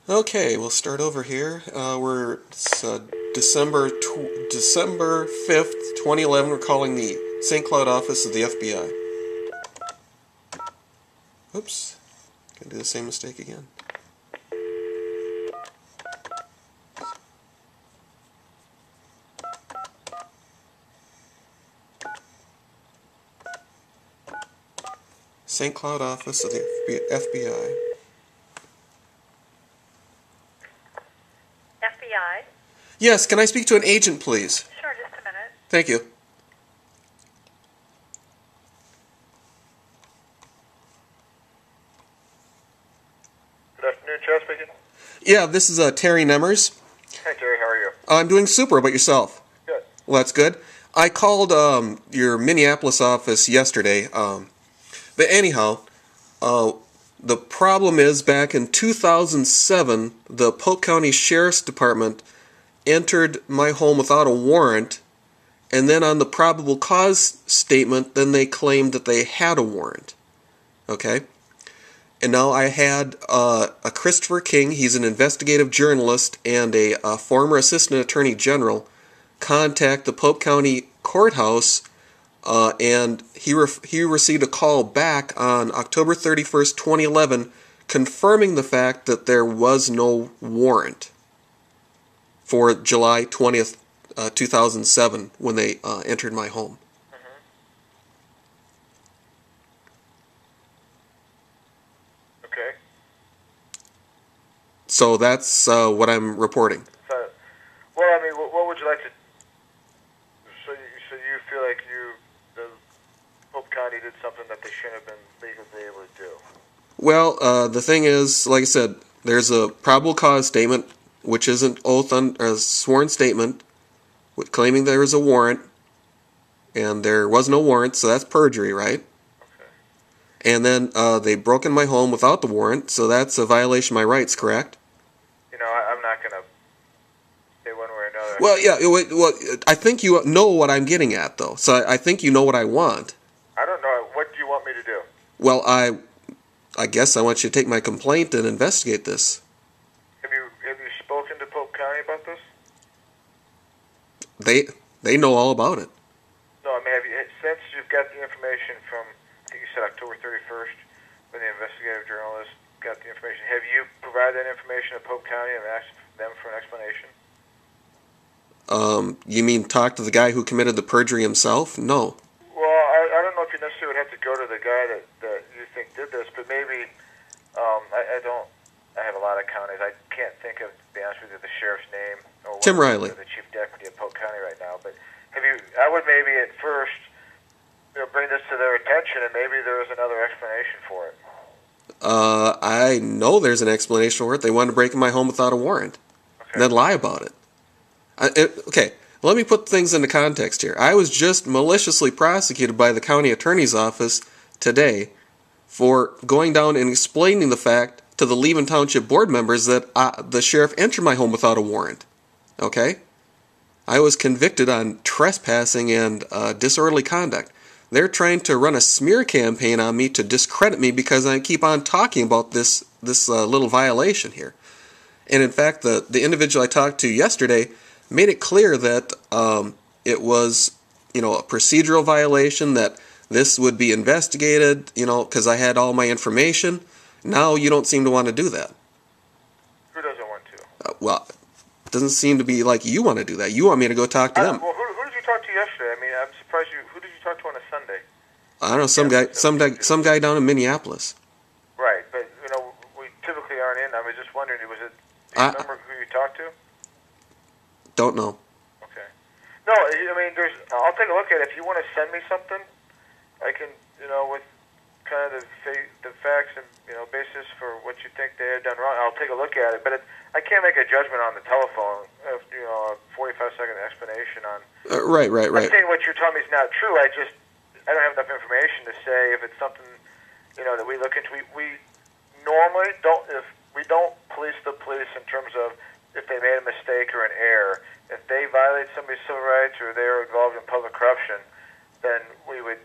Okay, we'll start over here. It's December 5th, 2011. We're calling the St. Cloud office of the FBI. Oops, gonna do the same mistake again. St. Cloud office of the FBI. FBI? Yes, can I speak to an agent, please? Sure, just a minute. Thank you. Good afternoon, Chad speaking. Yeah, this is Terry Nemmers. Hey, Terry, how are you? I'm doing super. How about yourself? Good. Well, that's good. I called your Minneapolis office yesterday. But anyhow, the problem is back in 2007, the Polk County Sheriff's Department entered my home without a warrant, and then on the probable cause statement, then they claimed that they had a warrant. Okay? And now I had a Christopher King, he's an investigative journalist and a former assistant attorney general, contact the Polk County Courthouse, and he received a call back on October 31st, 2011, confirming the fact that there was no warrant for July 20th, 2007, when they entered my home. Okay. So that's what I'm reporting. Well, I mean, what would you like to? So you feel like the Pope County did something that they shouldn't have been legally able to do? Well, the thing is, like I said, there's a probable cause statement, which is an a sworn statement, with claiming there is a warrant, and there was no warrant, so that's perjury, right? Okay. And then they broke in my home without the warrant, so that's a violation of my rights, correct? You know, I'm not gonna say one way or another. Well, yeah. Well, I think you know what I'm getting at, though. So I think you know what I want. I don't know. What do you want me to do? Well, I guess I want you to take my complaint and investigate this. Have you spoken to Pope County about this? They know all about it. No, I mean, since you've got the information from, I think you said October 31st, when the investigative journalist got the information, have you provided that information to Pope County and asked them for an explanation? You mean talk to the guy who committed the perjury himself? No. Well, I don't know if you necessarily would have to go to the guy that you think did this, but maybe, I have a lot of counties. I can't think of, to be honest with you, the sheriff's name or Tim Riley. the chief deputy of Polk County right now. But I would maybe at first, bring this to their attention, and maybe there is another explanation for it. I know there's an explanation for it. They wanted to break in my home without a warrant, and then lie about it. Okay, let me put things into context here. I was just maliciously prosecuted by the county attorney's office today for going down and explaining the fact to the Levin Township board members that the sheriff entered my home without a warrant. Okay? I was convicted on trespassing and disorderly conduct. They're trying to run a smear campaign on me to discredit me because I keep on talking about this little violation here. And in fact, the individual I talked to yesterday made it clear that it was, a procedural violation, that this would be investigated, because I had all my information. Now you don't seem to want to do that. Who doesn't want to? Well, it doesn't seem to be like you want to do that. You want me to go talk to them. Well, who did you talk to yesterday? I mean, I'm surprised who did you talk to on a Sunday? I don't know, some guy down in Minneapolis. Right, but, we typically aren't in. I was just wondering, do you remember who you talked to? Don't know. Okay. No, I mean, I'll take a look at it. If you want to send me something, I can, with kind of the facts and, basis for what you think they had done wrong, I'll take a look at it. But I can't make a judgment on the telephone, a 45-second explanation on... Right. I'm saying what you're telling me is not true. I don't have enough information to say if it's something, that we look into. We normally don't, if we don't police the police in terms of if they made a mistake or an error. If they violate somebody's civil rights or they're involved in public corruption, then we would,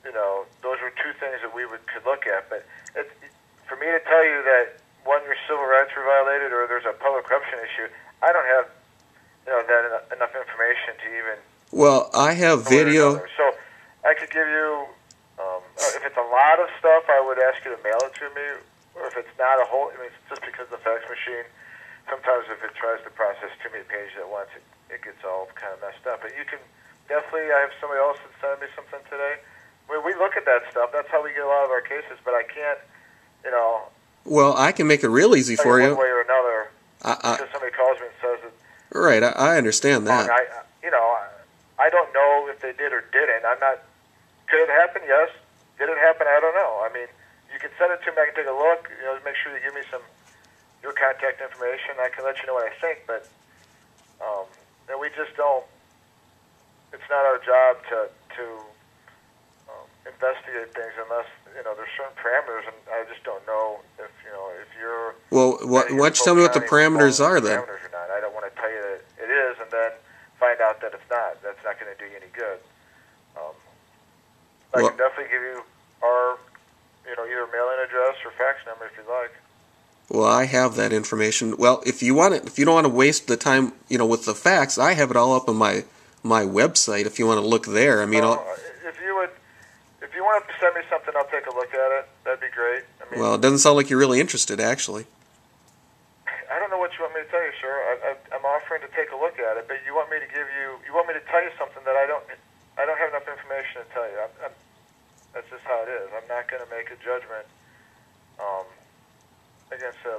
those were two things that we could look at. But for me to tell you that, one, your civil rights were violated, or there's a public corruption issue. I don't have, enough information to even. Well, I have video. So I could give you, if it's a lot of stuff, I would ask you to mail it to me. Or if it's not a whole, it's just because the fax machine, sometimes if it tries to process too many pages at once, it gets all kind of messed up. But you can definitely, I have somebody else that sent me something today. We look at that stuff. That's how we get a lot of our cases. But I can't, Well, I can make it real easy for you. One way or another, because somebody calls me and says that. Right, I understand that. I don't know if they did or didn't. I'm not. Could it happen? Yes. Did it happen? I don't know. I mean, you can send it to me. I can take a look. Make sure you give me your contact information. I can let you know what I think. But we just don't. It's not our job to investigate things unless there's certain parameters, and I just don't know if you're. Well, why don't you tell me what the parameters are then? Parameters or not. I don't want to tell you that it is, and then find out that it's not. That's not going to do you any good. I can definitely give you our, either mailing address or fax number if you'd like. Well, I have that information. Well, if you don't want to waste the time, with the fax, I have it all up on my website. If you want to look there, if you want to send me something, I'll take a look at it. That'd be great. Well, it doesn't sound like you're really interested, actually. I don't know what you want me to tell you, sir. I'm offering to take a look at it, but you want me to tell you something that I don't have enough information to tell you. That's just how it is. I'm not going to make a judgment against a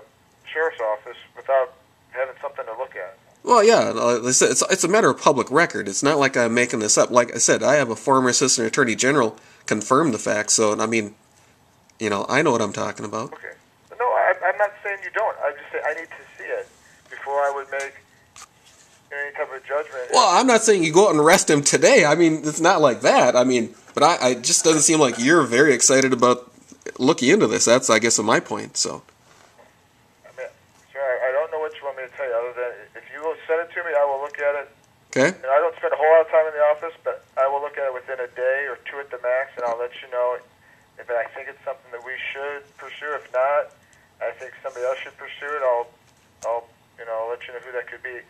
sheriff's office without having something to look at. Well, yeah, it's a matter of public record. It's not like I'm making this up. Like I said, I have a former assistant attorney general confirm the facts, so I know what I'm talking about. Okay. No, I'm not saying you don't. I just say I need to see it before I would make any type of judgment. Well, I'm not saying you go out and arrest him today. It's not like that. But I just doesn't seem like you're very excited about looking into this. That's, I guess, my point. So. Sir, I don't know what you want me to tell you other than if you will send it to me, I will look at it. Okay. And I don't spend a whole lot of time in the office, but I will look at it within a day or two at the max, and I'll let you know if I think it's something that we should pursue. If not, I think somebody else should pursue it. I'll let you know who that could be.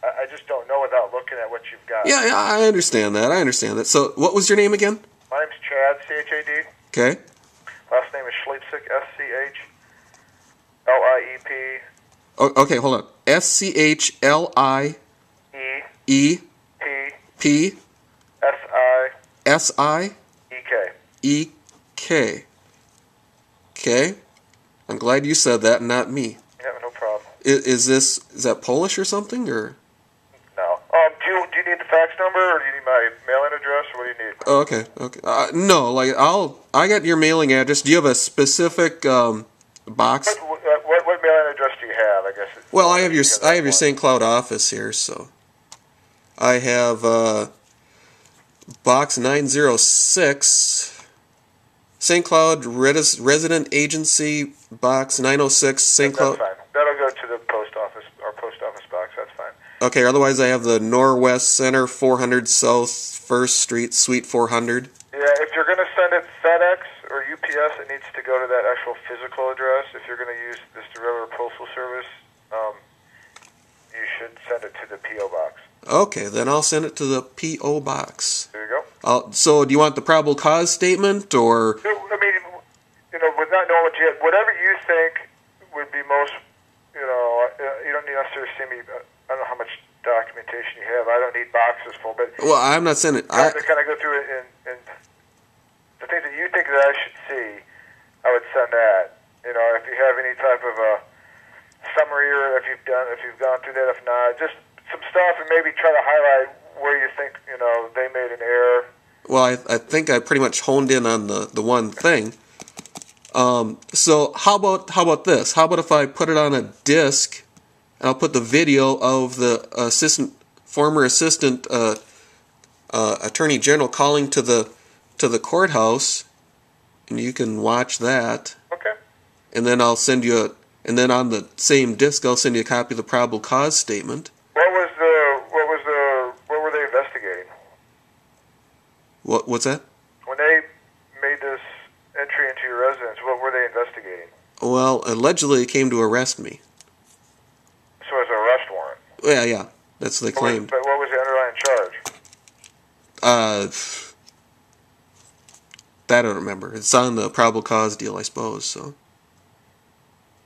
I just don't know without looking at what you've got. Yeah, I understand that. So, what was your name again? My name's Chad, C-H-A-D. Okay. Last name is Schliepsick, S-C-H-L-I-E-P. Oh, okay, hold on. S-C-H-L-I-E-P. S-I-S-I-E-K. Okay. I'm glad you said that, not me. Yeah, no problem. Is that Polish or something, or? No. Do you need the fax number, or do you need my mailing address, or what do you need? Oh, okay. No, I got your mailing address. Do you have a specific box? What mailing address do you have? I guess. Well, I have your St. Cloud office here, so I have box 906. St. Cloud Resident Agency, box 906, St. Cloud. That's fine. That'll go to the post office, our post office box. That's fine. Okay, otherwise I have the Norwest Center, 400 South 1st Street, Suite 400. Yeah, if you're going to send it FedEx or UPS, it needs to go to that actual physical address. If you're going to use this regular postal service, you should send it to the P.O. box. Okay, then I'll send it to the P.O. box. There you go. So do you want the probable cause statement, or? With not knowing what you have, whatever you think would be most, you don't need necessarily see me. I don't know how much documentation you have. I don't need boxes full, but well, I'm not sending. I to kind of go through it and the things that you think that I should see, I would send that. If you have any type of a summary, or if you've gone through that. If not, just some stuff, and maybe try to highlight where you think they made an error. Well, I think I pretty much honed in on the one thing. So how about this? How about if I put it on a disc, and I'll put the video of the former assistant attorney general calling to the courthouse, and you can watch that. Okay. And then I'll send you and then on the same disc I'll send you a copy of the probable cause statement. What were they investigating? What's that? When they made this entry into your residence, what were they investigating? Well, allegedly they came to arrest me. So it's an arrest warrant? Yeah. That's what they claimed. But what was the underlying charge? That I don't remember. It's on the probable cause deal, I suppose, so.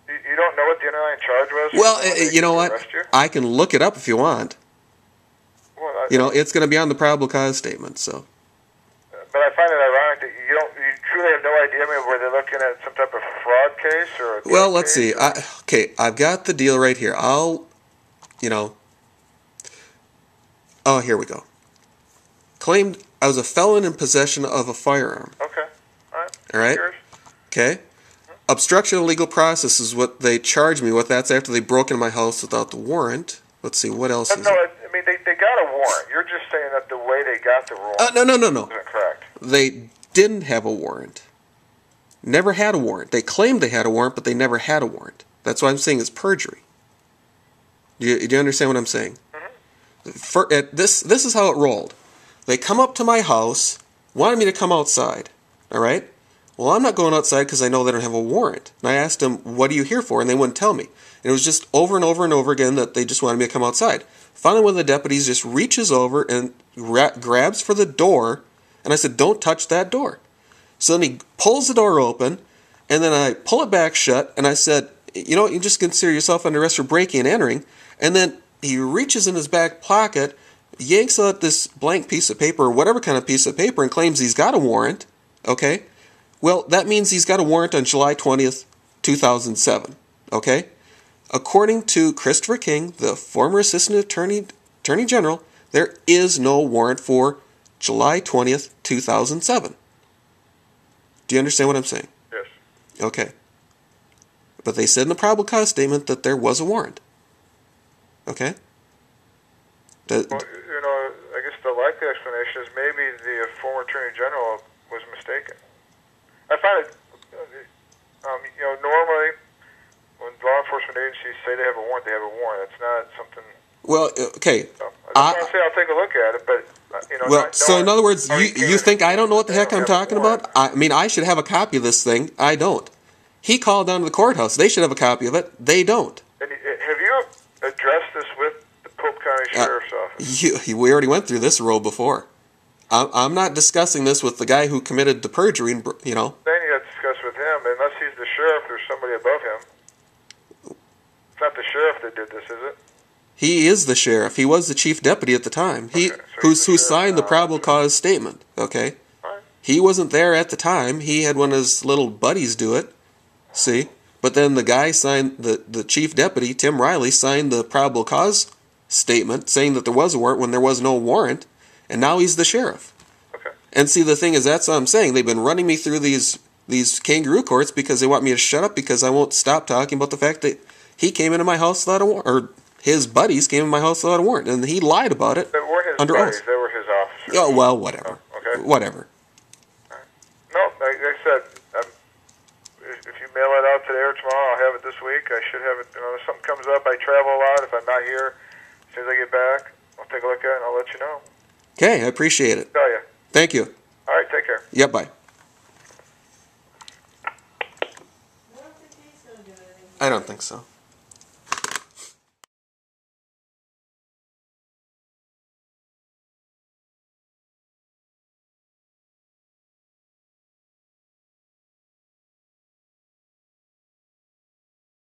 You don't know what the underlying charge was? Well, you know what? I can look it up if you want. Well, it's going to be on the probable cause statement, so. But I find it ironic that you truly have no idea. I mean, were they looking at some type of fraud case or? Well, let's see. I've got the deal right here. Oh, here we go. Claimed I was a felon in possession of a firearm. Okay. All right. Okay. Obstruction of legal process is what they charged me with. That's after they broke into my house without the warrant. Let's see, what else is No, I mean, they got a warrant. You're just saying that the way they got the warrant no. isn't correct. They didn't have a warrant. Never had a warrant. They claimed they had a warrant, but they never had a warrant. That's why I'm saying it's perjury. Do you understand what I'm saying? Mm-hmm. This is how it rolled. They come up to my house, wanted me to come outside. All right? Well, I'm not going outside because I know they don't have a warrant. And I asked them, what are you here for? And they wouldn't tell me. And it was just over and over and over again that they just wanted me to come outside. Finally, one of the deputies just reaches over and grabs for the door. And I said, don't touch that door. So then he pulls the door open. And then I pull it back shut. And I said, you just consider yourself under arrest for breaking and entering. And then he reaches in his back pocket, yanks out this blank piece of paper or whatever kind of piece of paper and claims he's got a warrant. Okay? Well, that means he's got a warrant on July 20th, 2007. Okay? According to Christopher King, the former Assistant Attorney General, there is no warrant for July 20th, 2007. Do you understand what I'm saying? Yes. Okay. But they said in the probable cause statement that there was a warrant. Okay? Well, I guess the likely explanation is maybe the former Attorney General was mistaken. I find it, normally when law enforcement agencies say they have a warrant, they have a warrant. It's not something. Well, okay. I just want to say I'll take a look at it, but Well, so in other words, you think I don't know what the heck I'm talking about? I mean, I should have a copy of this thing. I don't. He called down to the courthouse. They should have a copy of it. They don't. And have you addressed this with the Pope County Sheriff's Office? We already went through this role before. I'm not discussing this with the guy who committed the perjury. Then you have to discuss with him. Unless he's the sheriff, there's somebody above him. It's not the sheriff that did this, is it? He is the sheriff. He was the chief deputy at the time. Who signed the probable cause statement. Okay. Right. He wasn't there at the time. He had one of his little buddies do it. See? But then the guy signed, the chief deputy, Tim Riley, signed the probable cause statement saying that there was a warrant when there was no warrant, and now he's the sheriff. Okay. And see, the thing is, that's what I'm saying. They've been running me through these kangaroo courts because they want me to shut up because I won't stop talking about the fact that he came into my house without a warrant, or his buddies came in my house without a warrant, and he lied about it. They weren't his under buddies, oath. they were his officers. Oh, well, whatever. Oh, okay. Whatever. Right. No, like I said, if you mail it out today or tomorrow, I'll have it this week. I should have it. If something comes up, I travel a lot. If I'm not here, as soon as I get back, I'll take a look at it and I'll let you know. Okay, I appreciate it. Tell you. Thank you. All right, take care. Yep, bye. I don't think so.